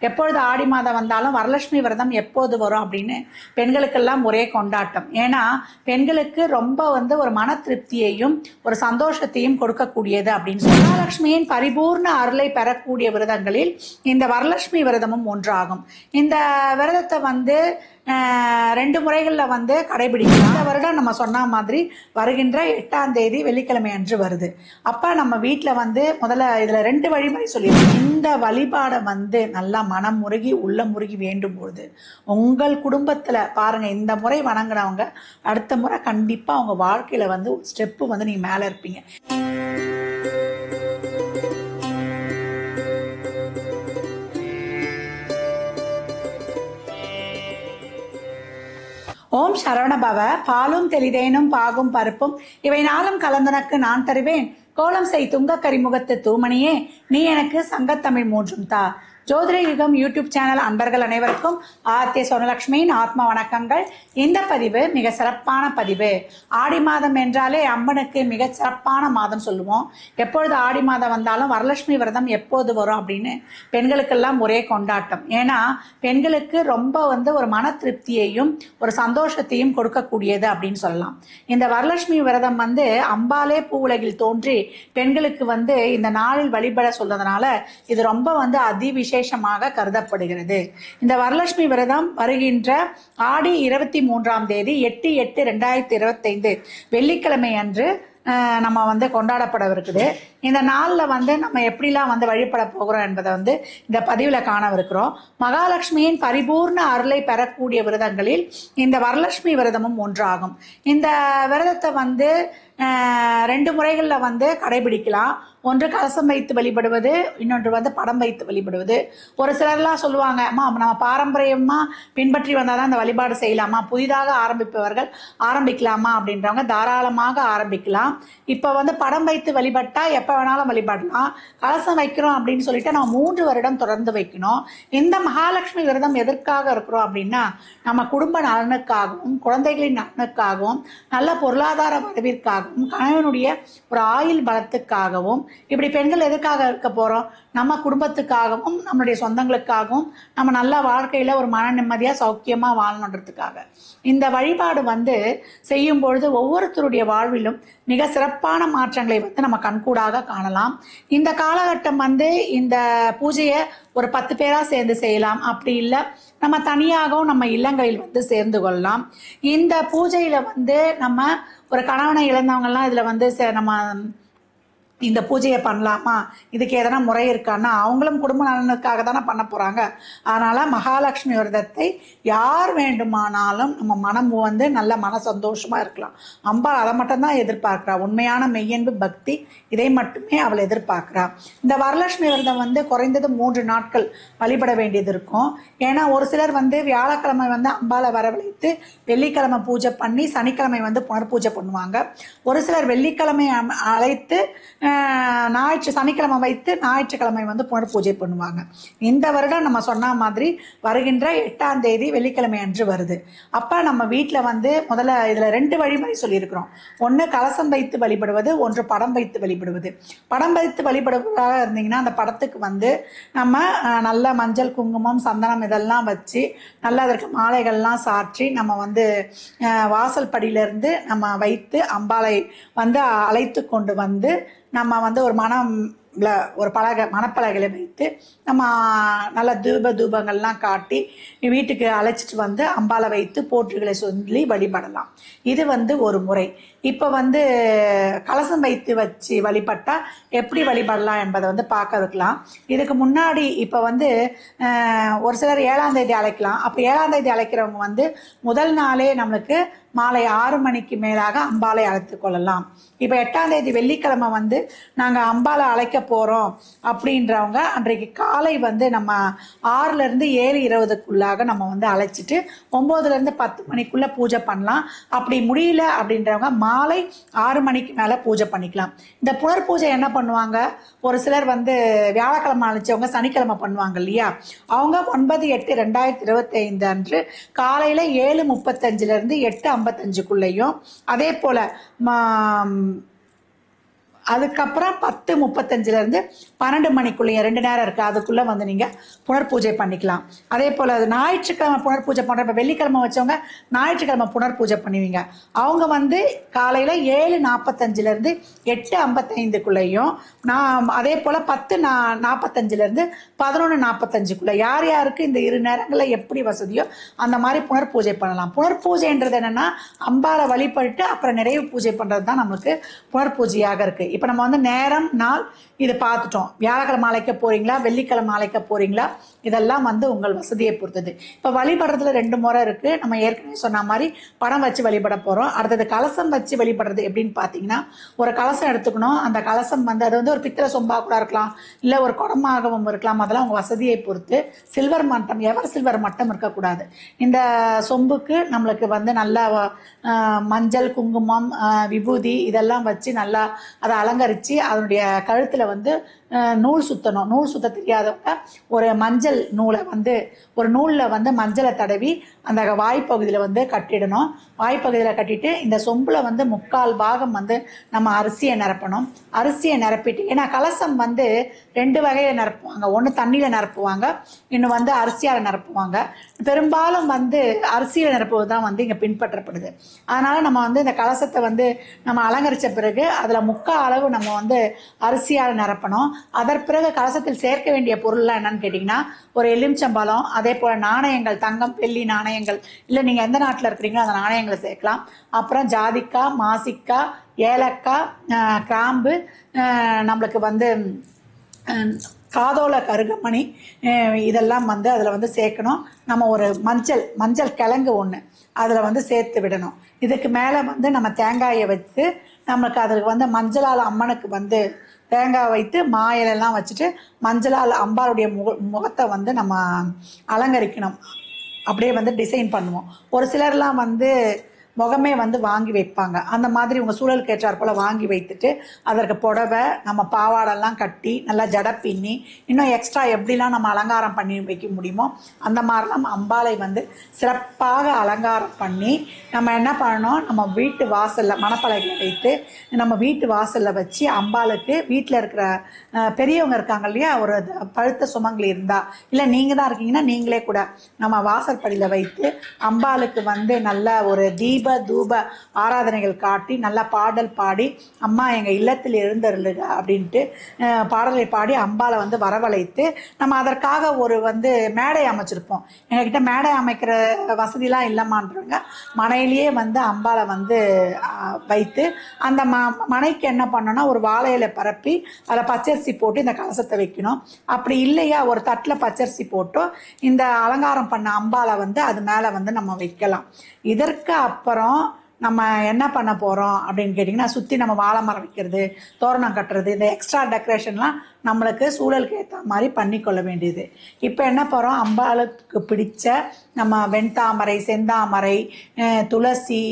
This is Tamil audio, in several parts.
எப்பொழுது ஆடி மாதம் வந்தாலும் வரலட்சுமி விரதம் எப்போது வரும் அப்படின்னு பெண்களுக்கெல்லாம் ஒரே கொண்டாட்டம். ஏன்னா பெண்களுக்கு ரொம்ப ஒரு மன திருப்தியையும் ஒரு சந்தோஷத்தையும் கொடுக்கக்கூடியது அப்படின்னு சொல்லி மகாலட்சுமியின் பரிபூர்ண அருளை பெறக்கூடிய விரதங்களில் இந்த வரலட்சுமி விரதமும் ஒன்றாகும். இந்த விரதத்தை 2 முறைகளில் கடைபிடிக்கலாம். இந்த வருடம் நம்ம சொன்ன மாதிரி வருகின்ற 8ஆம் தேதி வெள்ளிக்கிழமை அன்று வருது. அப்போ நம்ம வீட்டில் முதல்ல இதில் 2 வழிமுறை சொல்லியிருக்கோம். இந்த வழிபாடை நல்லா மனம் முருகி உள்ள முருகி வேண்டும் பொழுது உங்கள் குடும்பத்தில் பாருங்கள், இந்த முறை வணங்கினவங்க அடுத்த முறை கண்டிப்பாக அவங்க வாழ்க்கையில் ஒரு ஸ்டெப்பு நீங்கள் மேலே இருப்பீங்க. ஓம் சரவணபவ. பாலும் தெளிதேனும் பாகும் பருப்பும் இவை நாளும் கலந்தனக்கு நான் தருவேன். கோலம் செய் துங்க கரிமுகத்து தூமணியே நீ எனக்கு சங்கத்தமிழ் 3 தா. ஜோதிட யுகம் யூடியூப் சேனல் அன்பர்கள் அனைவருக்கும் ஆர்த்திய சொர்ணலட்சுமியின் ஆத்ம வணக்கங்கள். இந்த பதிவு மிக சிறப்பான பதிவு. ஆடி மாதம் என்றாலே அம்மனுக்கு மிக சிறப்பான மாதம் சொல்லுவோம். எப்பொழுது ஆடி மாதம் வந்தாலும் வரலட்சுமி விரதம் எப்போது வரும் அப்படின்னு பெண்களுக்கெல்லாம் ஒரே கொண்டாட்டம். ஏன்னா பெண்களுக்கு ரொம்ப ஒரு மன திருப்தியையும் ஒரு சந்தோஷத்தையும் கொடுக்கக்கூடியது அப்படின்னு சொல்லலாம். இந்த வரலட்சுமி விரதம் அம்பாலே பூ உலகில் தோன்றி பெண்களுக்கு இந்த நாளில் வழிபட சொல்றதுனால இது ரொம்ப விசேஷமாக கருதப்படுகிறது. இந்த வரலட்சுமி விரதம் வருகின்ற ஆடி 23ஆம் தேதி 8/8/2025 வெள்ளிக்கிழமை அன்று நம்ம கொண்டாடப்படவிருக்குது. இந்த நாளில் நம்ம எப்படிலாம் வழிபட போகிறோம் என்பதை இந்த பதிவில் காணவிருக்கிறோம். மகாலட்சுமியின் பரிபூர்ண அருளை பெறக்கூடிய விரதங்களில் இந்த வரலட்சுமி விரதமும் ஒன்றாகும். இந்த விரதத்தை 2 முறைகளில் கடைபிடிக்கலாம். ஒன்று கலசம் வைத்து வழிபடுவது, இன்னொன்று படம் வைத்து வழிபடுவது. ஒரு சிலர்லாம் சொல்லுவாங்க, அம்மா நம்ம பாரம்பரியமாக பின்பற்றி வந்தால் தான் இந்த வழிபாடு செய்யலாமா, புதிதாக ஆரம்பிப்பவர்கள் ஆரம்பிக்கலாமா அப்படின்றவங்க தாராளமாக ஆரம்பிக்கலாம். இப்போ படம் வைத்து வழிபட்டா எப்போ வேணாலும் வழிபடலாம். கலசம் வைக்கிறோம் அப்படின்னு சொல்லிட்டு நம்ம 3 வருடம் தொடர்ந்து வைக்கணும். இந்த மகாலட்சுமி விரதம் எதற்காக இருக்கிறோம் அப்படின்னா நம்ம குடும்ப நலனுக்காகவும் குழந்தைகளின் நலனுக்காகவும் நல்ல பொருளாதார வரவிற்காகவும் கணவனுடைய ஒரு ஆயுள் பலத்துக்காகவும் இப்படி பெண்கள் எதுக்காக இருக்க போறோம், நம்ம குடும்பத்துக்காகவும் நம்மளுடைய சொந்தங்களுக்காகவும் நம்ம நல்ல வாழ்க்கையில ஒரு மன நிம்மதியா சௌக்கியமா வாழணுன்றதுக்காக இந்த வழிபாடு செய்யும் பொழுது ஒவ்வொருத்தருடைய வாழ்விலும் மிக சிறப்பான மாற்றங்களை நம்ம கண்கூடாக காணலாம். இந்த காலகட்டம் இந்த பூஜையை ஒரு 10 பேரா சேர்ந்து செய்யலாம். அப்படி இல்லை நம்ம தனியாகவும் நம்ம இல்லங்களில் சேர்ந்து கொள்ளலாம். இந்த பூஜையில நம்ம ஒரு கணவனை இழந்தவங்கலாம் இதுல நம்ம இந்த பூஜையை பண்ணலாமா, இதுக்கு எதனா முறை இருக்கான்னா அவங்களும் குடும்ப நலனுக்காக தானே பண்ண போகிறாங்க. அதனால் மகாலட்சுமி விரதத்தை யார் வேண்டுமானாலும் நம்ம மனம் நல்ல மன சந்தோஷமாக இருக்கலாம். அம்பாள் அதை மட்டும்தான் எதிர்பார்க்குறா. உண்மையான மெய்யன்பு பக்தி இதை மட்டுமே அவள் எதிர்பார்க்குறா. இந்த வரலட்சுமி விரதம் குறைந்தது 3 நாட்கள் வழிபட வேண்டியது இருக்கும். ஏன்னா ஒரு சிலர் வியாழக்கிழமை அம்பாளை வரவழைத்து வெள்ளிக்கிழமை பூஜை பண்ணி சனிக்கிழமை புனர்பூஜை பண்ணுவாங்க. ஒரு சிலர் வெள்ளிக்கிழமை அழைத்து சனிக்கிழமை வைத்து ஞாயிற்றுக்கிழமை புனர் பூஜை பண்ணுவாங்க. இந்த வருடம் நம்ம சொன்ன மாதிரி வருகின்ற 8ஆம் தேதி வெள்ளிக்கிழமை அன்று வருது. அப்ப நம்ம வீட்டில் முதல்ல இதுல 2 வழிமுறை சொல்லியிருக்கிறோம். ஒன்று கலசம் வைத்து வழிபடுவது, ஒன்று படம் வைத்து வழிபடுவது. படம் வைத்து வழிபடுவதாக இருந்தீங்கன்னா அந்த படத்துக்கு நம்ம நல்ல மஞ்சள் குங்குமம் சந்தனம் இதெல்லாம் வச்சு நல்லா அதற்கு மாலைகள்லாம் சாற்றி நம்ம வாசல் படியிலிருந்து நம்ம வைத்து அம்பாளை அழைத்து கொண்டு நம்ம ஒரு ஒரு மணப்பலகைகளை வைத்து நம்ம நல்ல தூபங்கள்லாம் காட்டி வீட்டுக்கு அழைச்சிட்டு அம்பாளை வைத்து போற்றுகளை சொல்லி வழிபடலாம். இது ஒரு முறை. இப்போ கலசம் வைத்து வச்சு வழிபட்டா எப்படி வழிபடலாம் என்பதை பார்க்க இருக்கலாம். இதுக்கு முன்னாடி இப்போ ஒரு சிலர் 7ஆம் தேதி அழைக்கலாம். அப்போ 7ஆம் தேதி அழைக்கிறவங்க முதல் நாளே நம்மளுக்கு மாலை 6 மணிக்கு மேலாக அம்பாளை அழைத்து கொள்ளலாம். இப்போ 8ஆம் தேதி வெள்ளிக்கிழமை நாங்கள் அம்பாளை அழைக்க போகிறோம் அப்படின்றவங்க அன்றைக்கு காலை நம்ம 6லேருந்து 7:20க்குள்ளாக நம்ம அழைச்சிட்டு 9லேருந்து 10 மணிக்குள்ளே பூஜை பண்ணலாம். அப்படி முடியல அப்படின்றவங்க மாலை 6 மணிக்கு மேலே பூஜை பண்ணிக்கலாம். இந்த புனர் பூஜை என்ன பண்ணுவாங்க, ஒரு சிலர் வியாழக்கிழமை அழைச்சவங்க சனிக்கிழமை பண்ணுவாங்க இல்லையா, அவங்க 9/8/2025 அன்று காலையில் 7:35லேருந்து 8:55க்குள்ளேயும் அதே போல் அதுக்கப்புறம் 10:35 12 மணிக்குள்ளேயே 2 நேரம் இருக்குது, அதுக்குள்ளே வந்து நீங்கள் புனர்பூஜை பண்ணிக்கலாம். அதே போல் ஞாயிற்றுக்கிழமை புனர்பூஜை பண்ணுற, இப்போ வெள்ளிக்கிழமை வச்சவங்க ஞாயிற்றுக்கிழமை புனர்பூஜை பண்ணுவீங்க. அவங்க வந்து காலையில் 7:45 8:55 நான் அதே போல் 10:45 11:45 யார் யாருக்கு இந்த 2 நேரங்களில் எப்படி வசதியோ அந்த மாதிரி புனர்பூஜை பண்ணலாம். புனர்பூஜைன்றது என்னென்னா அம்பாவை வழிபட்டு அப்புறம் நிறைவு பூஜை பண்ணுறது தான் நமக்கு புனர்பூஜையாக இருக்குது. இப்போ நம்ம வந்து நேரம் நாள் இது பார்த்துட்டோம். வியாழக்கிழமை அழைக்க போகிறீங்களா, வெள்ளிக்கிழமை அழைக்க போகிறீங்களா, இதெல்லாம் வந்து உங்கள் வசதியை பொறுத்தது. இப்போ வழிபடுறதுல 2 முறை இருக்குது. நம்ம ஏற்கனவே சொன்ன மாதிரி படம் வச்சு வழிபட போகிறோம். அடுத்தது கலசம் வச்சு வழிபடுறது எப்படின்னு பார்த்தீங்கன்னா, ஒரு கலசம் எடுத்துக்கணும். அந்த கலசம் வந்து அது வந்து ஒரு பித்தளை சொம்பாக கூட இருக்கலாம், இல்லை ஒரு குடமாகவும் இருக்கலாம். அதெல்லாம் உங்கள் வசதியை பொறுத்து. சில்வர் மட்டம், எவர் சில்வர் மட்டம் இருக்கக்கூடாது. இந்த சொம்புக்கு நம்மளுக்கு வந்து நல்லா மஞ்சள், குங்குமம், விபூதி இதெல்லாம் வச்சு நல்லா அதை அலங்கரித்து அதனுடைய கழுத்தில் வந்து நூல் சுற்றணும். நூல் சுத்த தெரியாதவங்க ஒரு மஞ்சள் நூலை வந்து ஒரு நூலில் வந்து மஞ்சளை தடவி அந்த வாய்ப்பகுதியில் வந்து கட்டிடணும். வாய்ப்பகுதியில் கட்டிட்டு இந்த சொம்பில் வந்து 3/4 பாகம் வந்து நம்ம அரிசியை நிரப்பணும். அரிசியை நிரப்பிட்டு, ஏன்னா கலசம் வந்து 2 வகையில் நிரப்புவாங்க. ஒன்று தண்ணியில் நிரப்புவாங்க, இன்னும் வந்து அரிசியால் நிரப்புவாங்க. பெரும்பாலும் வந்து அரிசியில் நிரப்புவது தான் வந்து இங்கே பின்பற்றப்படுது. அதனால் நம்ம வந்து இந்த கலசத்தை வந்து நம்ம அலங்கரித்த பிறகு அதில் 3/4 அளவு நம்ம வந்து அரிசியால் நிரப்பணும். அதற்கு பிறகு கலசத்தில் சேர்க்க வேண்டிய பொருள்லாம் என்னன்னு கேட்டிங்கன்னா, ஒரு எலுமிச்சம்பழம், அதே போல் நாணயங்கள், தங்கம் வெள்ளி நாணயங்கள், இல்லை நீங்கள் எந்த நாட்டில் இருக்கிறீங்களோ அந்த நாணயங்களை சேர்க்கலாம். அப்புறம் ஜாதிக்காய், மாசிக்காய், ஏலக்காய், கிராம்பு, நம்மளுக்கு வந்து காதோல கருகமணி, இதெல்லாம் வந்து அதில் வந்து சேர்க்கணும். நம்ம ஒரு மஞ்சள் கிழங்கு ஒன்று அதில் வந்து சேர்த்து விடணும். இதுக்கு மேலே வந்து நம்ம தேங்காயை வச்சு நமக்கு அதுக்கு வந்து மஞ்சளால் அம்மனுக்கு வந்து தேங்காய் வைத்து மாயிலெல்லாம் வச்சுட்டு மஞ்சளால் அம்பாளுடைய முகத்தை வந்து நம்ம அலங்கரிக்கணும். அப்படியே வந்து டிசைன் பண்ணுவோம். ஒரு சிலர்லாம் வந்து முகமே வந்து வாங்கி வைப்பாங்க. அந்த மாதிரி உங்கள் சூழலுக்கு ஏற்றாற் போல் வாங்கி வைத்துட்டு அதற்கு புடவை, நம்ம பாவாடெல்லாம் கட்டி நல்லா ஜடை பின்னி இன்னும் எக்ஸ்ட்ரா எப்படிலாம் நம்ம அலங்காரம் பண்ணி வைக்க முடியுமோ அந்த மாதிரிலாம் அம்பாளை வந்து சிறப்பாக அலங்காரம் பண்ணி நம்ம என்ன பண்ணணும், நம்ம வீட்டு வாசலில் மணப்பலகை வைத்து நம்ம வீட்டு வாசலில் வச்சு அம்பாளுக்கு வீட்டில் இருக்கிற பெரியவங்க இருக்காங்க இல்லையா, ஒரு பழுத்த சுமங்கலி இருந்தால், இல்லை நீங்கள் தான் இருக்கீங்கன்னா நீங்களே கூட நம்ம வாசற்படியில் வைத்து அம்பாளுக்கு வந்து நல்ல ஒரு தூப ஆராதனைகள் காட்டி நல்லா பாடல் பாடி, அம்மா எங்கள் இல்லத்தில் எழுந்தருளுக அப்படின்ட்டு பாடலை பாடி அம்பாளை வந்து வரவழைத்து நம்ம அதற்காக ஒரு வந்து மேடை அமைச்சிருப்போம். எங்ககிட்ட மேடை அமைக்கிற வசதிலாம் இல்லைமான்றவங்க மனையிலேயே வந்து அம்பாளை வந்து வைத்து அந்த மனைக்கு என்ன பண்ணோன்னா ஒரு வாழையில பரப்பி அதில் பச்சரிசி போட்டு இந்த கலசத்தை வைக்கணும். அப்படி இல்லையா ஒரு தட்டில் பச்சரிசி போட்டு இந்த அலங்காரம் பண்ண அம்பாளை வந்து அது மேலே வந்து நம்ம வைக்கலாம். இதற்கு அப்புறம் நம்ம என்ன பண்ண போகிறோம் அப்படின்னு கேட்டிங்கன்னா, சுற்றி நம்ம வாழை மரம் வைக்கிறது, தோரணம் கட்டுறது, இந்த எக்ஸ்ட்ரா டெக்கரேஷன்லாம் நம்மளுக்கு சூழலுக்கு ஏற்ற மாதிரி பண்ணிக்கொள்ள வேண்டியது. இப்போ என்ன போகிறோம், அம்பாளுக்கு பிடிச்ச நம்ம வெண்தாமரை, செந்தாமரை, துளசி,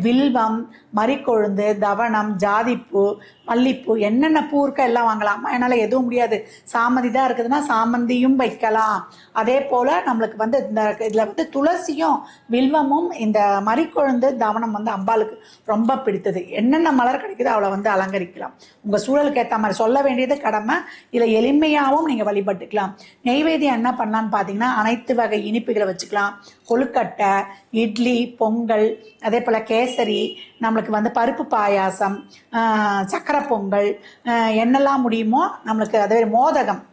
வில்வம், மறிக்கொழுந்து, தவணம், ஜாதிப்பூ, மல்லிப்பூ, என்னென்ன பூ இருக்கோ எல்லாம் வாங்கலாம். என்னால் எதுவும் முடியாது, சாமந்தி தான் இருக்குதுன்னா சாமந்தியும் வைக்கலாம். அதே போல் நம்மளுக்கு வந்து இந்த இதில் வந்து துளசியும் வில்வமும் இந்த மறிக்கொழுந்து, தவணம் வந்து அம்பாளுக்கு ரொம்ப பிடித்தது. என்னென்ன மலர் கிடைக்குதோ அவளை வந்து அலங்கரிக்கலாம். உங்கள் சூழலுக்கு ஏற்ற மாதிரி சொல்ல வேண்டியது கடமை. இதில் எளிமையாகவும் நீங்கள் வழிபட்டுக்கலாம். நெய்வேத்தியம் என்ன பண்ணலான்னு பார்த்தீங்கன்னா, அனைத்து வகை இனிப்புகளை வச்சுக்கலாம். கொழுக்கட்டை, இட்லி, பொங்கல், அதே போல் கேசரி, நம்மளுக்கு வந்து பருப்பு பாயாசம், சக்கரை பொங்கல், என்னெல்லாம் முடியுமோ நம்மளுக்கு, அதே மோதகம்,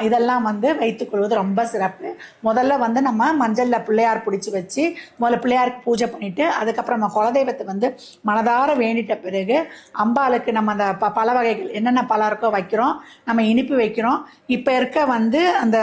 இதெல்லாம் வந்து வைத்துக்கொள்வது ரொம்ப சிறப்பு. முதல்ல வந்து நம்ம மஞ்சளில் பிள்ளையார் பிடிச்சி வச்சு முதல்ல பிள்ளையாருக்கு பூஜை பண்ணிவிட்டு அதுக்கப்புறம் நம்ம குலதெய்வத்தை வந்து மனதார வேண்டிட்ட பிறகு அம்பாளுக்கு நம்ம அந்த பல வகைகள் என்னென்ன பழம் இருக்கோ வைக்கிறோம். நம்ம இனிப்பு வைக்கிறோம். இப்போ இருக்க வந்து அந்த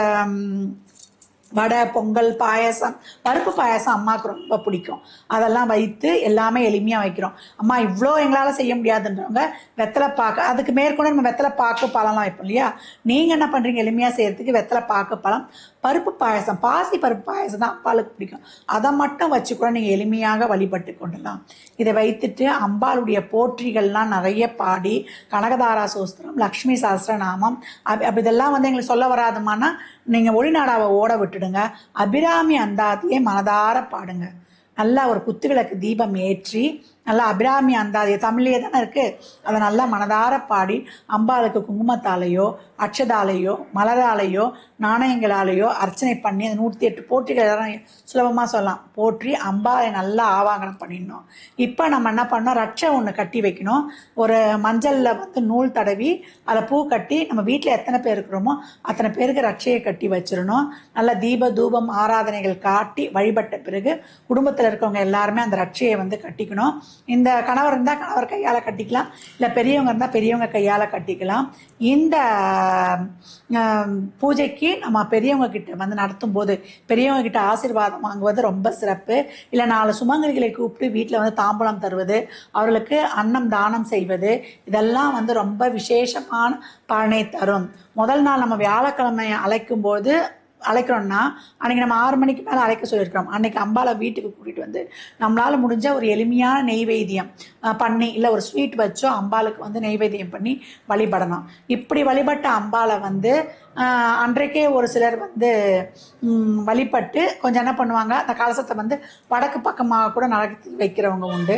வடை, பொங்கல், பாயசம், பருப்பு பாயசம் அம்மாவுக்கு ரொம்ப பிடிக்கும். அதெல்லாம் வைத்து எல்லாமே எளிமையாக வைக்கிறோம். அம்மா இவ்வளோ எங்களால் செய்ய முடியாதுன்றவங்க வெத்தலை பாக்கு, அதுக்கு மேற்கொண்டு நம்ம வெத்தலை பாக்கு பழம்லாம் வைப்போம் இல்லையா, நீங்கள் என்ன பண்ணுறீங்க, எளிமையாக செய்கிறதுக்கு வெத்தலை பாக்கு பழம், பருப்பு பாயசம், பாசி பருப்பு பாயசம் தான் அம்பாளுக்கு பிடிக்கும். அதை மட்டும் வச்சு கூட நீங்கள் எளிமையாக வழிபட்டு கொள்ளலாம். இதை வைத்துட்டு அம்பாளுடைய போற்றிகள்லாம் நிறைய பாடி, கனகதாரா சோஸ்திரம், லக்ஷ்மி சாஸ்திரநாமம், இதெல்லாம் வந்து எங்களுக்கு சொல்ல வராதுமானா நீங்கள் ஒளிநாடாவை ஓட விட்டுடுங்க. அபிராமி அந்தாதியை மனதார பாடுங்க. நல்லா ஒரு குத்துவிளக்கு தீபம் ஏற்றி நல்லா அபிராமி அந்தாதி தமிழ்லேயே தானே இருக்குது, அதை நல்லா மனதார பாடி அம்பாளுக்கு குங்குமத்தாலேயோ அட்சதாலேயோ மலராலேயோ நாணயங்களாலேயோ அர்ச்சனை பண்ணி அந்த 108 போற்றிகள் சுலபமாக சொல்லலாம், போற்றி அம்பாளை நல்லா ஆவாகனம் பண்ணிடணும். இப்போ நம்ம என்ன பண்ணோம், ரட்சை ஒன்று கட்டி வைக்கணும். ஒரு மஞ்சளில் வந்து நூல் தடவி அதில் பூ கட்டி நம்ம வீட்டில் எத்தனை பேர் இருக்கிறோமோ அத்தனை பேருக்கு ரட்சையை கட்டி வச்சிடணும். நல்லா தீப தூபம் ஆராதனைகள் காட்டி வழிபட்ட பிறகு குடும்பத்தில் இருக்கவங்க எல்லாருமே அந்த ரட்சையை வந்து கட்டிக்கணும். இந்த கணவர் இருந்தால் கணவர் கையால் கட்டிக்கலாம், இல்லை பெரியவங்க இருந்தால் பெரியவங்க கையால் கட்டிக்கலாம். இந்த பூஜைக்கு நம்ம பெரியவங்க கிட்ட வந்து நடத்தும் போது பெரியவங்க கிட்ட ஆசீர்வாதம் வாங்குவது ரொம்ப சிறப்பு. இல்லை 4 சுமங்கலிகளை கூப்பிட்டு வீட்டில் வந்து தாம்பூலம் தருவது, அவர்களுக்கு அன்னம் தானம் செய்வது, இதெல்லாம் வந்து ரொம்ப விசேஷமான பலனை தரும். முதல் நாள் நம்ம வியாழக்கிழமை அழைக்கிறோம்னா அன்றைக்கி நம்ம 6 மணிக்கு மேலே அழைக்க சொல்லியிருக்கிறோம். அன்றைக்கி அம்பாவை வீட்டுக்கு கூட்டிகிட்டு வந்து நம்மளால் முடிஞ்ச ஒரு எளிமையான நெய்வேத்தியம் பண்ணி, இல்லை ஒரு ஸ்வீட் வச்சோ அம்பாளுக்கு வந்து நெய்வேத்தியம் பண்ணி வழிபடணும். இப்படி வழிபட்ட அம்பாவை வந்து அன்றைக்கே ஒரு சிலர் வந்து வழிபட்டு கொஞ்சம் என்ன பண்ணுவாங்க, அந்த கலசத்தை வந்து வடக்கு பக்கமாக கூட நடத்தி வைக்கிறவங்க உண்டு.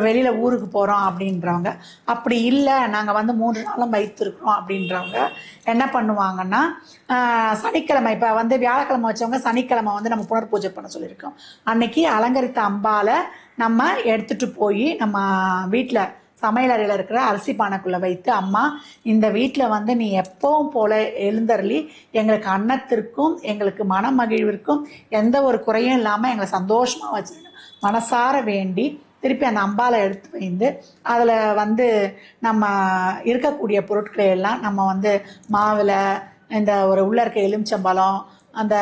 வெளியில் ஊருக்கு போகிறோம் அப்படின்றவங்க, அப்படி இல்லை நாங்கள் வந்து 3 நாளும் வைத்திருக்கிறோம் அப்படின்றவங்க என்ன பண்ணுவாங்கன்னா, சனிக்கிழமை இப்போ வந்து வியாழக்கிழமை வச்சவங்க சனிக்கிழமை வந்து நம்ம புனர் பூஜை பண்ண சொல்லியிருக்கோம். அன்னைக்கு அலங்கரித்த அம்பாலை நம்ம எடுத்துகிட்டு போய் நம்ம வீட்டில் சமையல் அறையில் இருக்கிற அரிசி பானைக்குள்ளே வைத்து, அம்மா இந்த வீட்டில் வந்து நீ எப்பவும் போல எழுந்தருளி எங்களுக்கு அன்னத்திற்கும் எங்களுக்கு மன மகிழ்விற்கும் எந்த ஒரு குறையும் இல்லாமல் எங்களை சந்தோஷமாக வச்சுக்கணும் மனசார வேண்டி திருப்பி அந்த அம்பாலை எடுத்து வைந்து அதில் வந்து நம்ம இருக்கக்கூடிய பொருட்களை எல்லாம் நம்ம வந்து மாவில் இந்த ஒரு உள்ளே இருக்க எலுமிச்சம்பழம் அந்த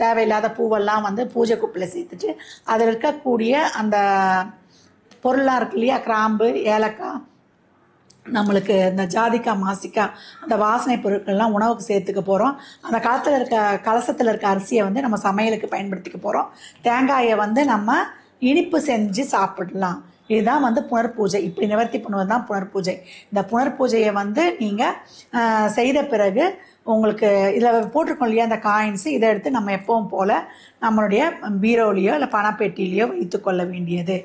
தேவையில்லாத பூவெல்லாம் வந்து பூஜை குப்பில் சேர்த்துட்டு அதில் இருக்கக்கூடிய அந்த பொருளாக இருக்கு இல்லையா, கிராம்பு ஏலக்காய் நம்மளுக்கு இந்த ஜாதிக்காய் மாசிக்காய் அந்த வாசனை பொருட்கள்லாம் உணவுக்கு சேர்த்துக்க போகிறோம். அந்த காலத்தில் இருக்க கலசத்தில் இருக்க அரிசியை வந்து நம்ம சமையலுக்கு பயன்படுத்திக்க போகிறோம். தேங்காயை வந்து நம்ம இனிப்பு செஞ்சு சாப்பிடலாம். இதுதான் வந்து புனர்பூஜை. இப்படி நிவர்த்தி பண்ணுவது தான் புனர்பூஜை. இந்த புனர்பூஜையை வந்து நீங்கள் செய்த பிறகு உங்களுக்கு இதில் போட்டிருக்கோம் இல்லையா அந்த காயின்ஸு, இதை எடுத்து நம்ம எப்பவும் போல் நம்மளுடைய பீரோலையோ இல்லை பணப்பெட்டிலையோ வைத்து கொள்ள வேண்டியது.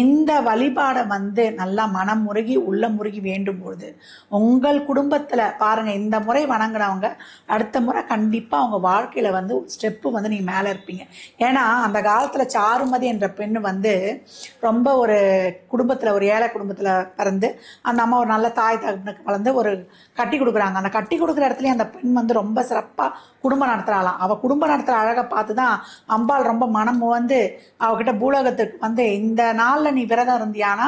இந்த வழிபாடை வந்து நல்லா மனம் முருகி உள்ள முருகி வேண்டும் பொழுது உங்கள் குடும்பத்தில் பாருங்கள், இந்த முறை வணங்குறவங்க அடுத்த முறை கண்டிப்பாக அவங்க வாழ்க்கையில் வந்து ஸ்டெப்பு வந்து நீங்கள் மேலே இருப்பீங்க. ஏன்னா அந்த காலத்தில் சாருமதி என்ற பெண் வந்து ரொம்ப ஒரு குடும்பத்தில் ஒரு ஏழை குடும்பத்தில் பிறந்து அந்த அம்மா ஒரு நல்ல தாய் தகப்பனுக்கு வளர்ந்து ஒரு கட்டி கொடுக்குறாங்க. அந்த கட்டி கொடுக்குற இடத்துலையும் அந்த பெண் வந்து ரொம்ப சிறப்பாக குடும்பம் நடத்துகிறாளாம். அவள் குடும்பம் நடத்துகிற அழகை பார்த்து தான் அம்பாள் ரொம்ப மனம் வந்து அவகிட்ட பூலோகத்துக்கு வந்து இந்த நாளில் நீ விரதம் இருந்தியானா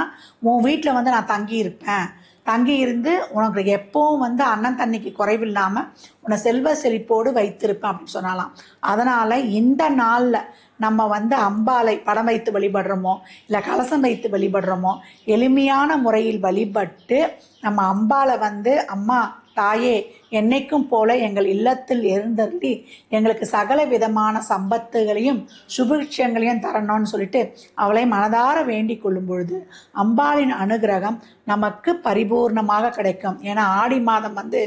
உன் வீட்டில் வந்து நான் தங்கி இருப்பேன், தங்கி இருந்து உனக்கு எப்பவும் வந்து அண்ணன் தண்ணிக்கு குறைவில்லாமல் உன்னை செல்வ செழிப்போடு வைத்திருப்பேன் அப்படின்னு சொன்னாலாம். அதனால் இந்த நாளில் நம்ம வந்து அம்பாளை படம் வைத்து வழிபடுறோமோ இல்லை கலசம் வைத்து வழிபடுறோமோ எளிமையான முறையில் வழிபட்டு நம்ம அம்பாளை வந்து அம்மா தாயே என்னைக்கும் போல எங்கள் இல்லத்தில் எழுந்தருளி எங்களுக்கு சகல விதமான சம்பத்துகளையும் சுபிக்ஷங்களையும் தரணும்னு சொல்லிட்டு அவளை மனதார வேண்டிக் கொள்ளும் பொழுது அம்பாளின் அனுகிரகம் நமக்கு பரிபூர்ணமாக கிடைக்கும். ஏன்னா ஆடி மாதம் வந்து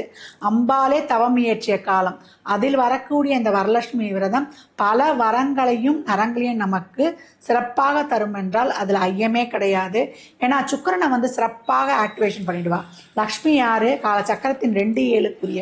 அம்பாளே தவம் இயற்றிய காலம். அதில் வரக்கூடிய இந்த வரலட்சுமி விரதம் பல வரங்களையும் நரங்களையும் நமக்கு சிறப்பாக தரும் என்றால் அதில் ஐயமே கிடையாது. ஏன்னா சுக்கிரனை வந்து சிறப்பாக ஆக்டிவேஷன் பண்ணிடுவா. லக்ஷ்மி யாரு? கால சக்கரத்தின் 2-7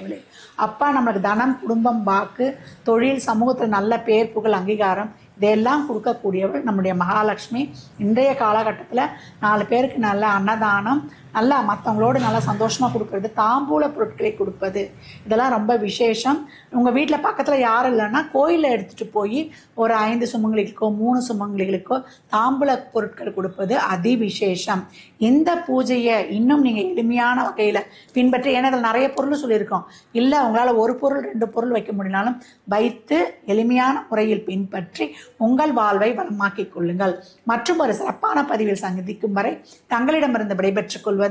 அப்பா நம்மளுக்கு தனம் குடும்பம் வாக்கு தொழில் சமூகத்தில் நல்ல பேர் புகழ் அங்கீகாரம் இதெல்லாம் கொடுக்கக்கூடியவள் நம்முடைய மகாலட்சுமி. இன்றைய காலகட்டத்தில் 4 பேருக்கு நல்ல அன்னதானம் நல்லா மற்றவங்களோடு நல்லா சந்தோஷமாக கொடுக்கறது, தாம்பூல பொருட்களை கொடுப்பது இதெல்லாம் ரொம்ப விசேஷம். உங்கள் வீட்டில் பக்கத்தில் யாரும் இல்லைன்னா கோயிலில் எடுத்துகிட்டு போய் ஒரு 5 சுமங்கலிகளுக்கோ 3 சுமங்கலிகளுக்கோ தாம்பூல பொருட்கள் கொடுப்பது அதி விசேஷம். இந்த பூஜையை இன்னும் நீங்கள் எளிமையான வகையில் பின்பற்றி, ஏன்னா இதில் நிறைய பொருள் சொல்லியிருக்கோம், இல்லை உங்களால் ஒரு பொருள் 2 பொருள் வைக்க முடியினாலும் வைத்து எளிமையான முறையில் பின்பற்றி உங்கள் வாழ்வை வளமாக்கிக் கொள்ளுங்கள். மற்றும் ஒரு சிறப்பான பதிவில் சந்திக்கும் வரை தங்களிடமிருந்து விடைபெற்றுக் கொள்வது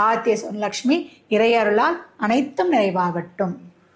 ஆதித்ய லட்சுமி. இறையருளால் அனைத்தும் நிறைவாகட்டும்.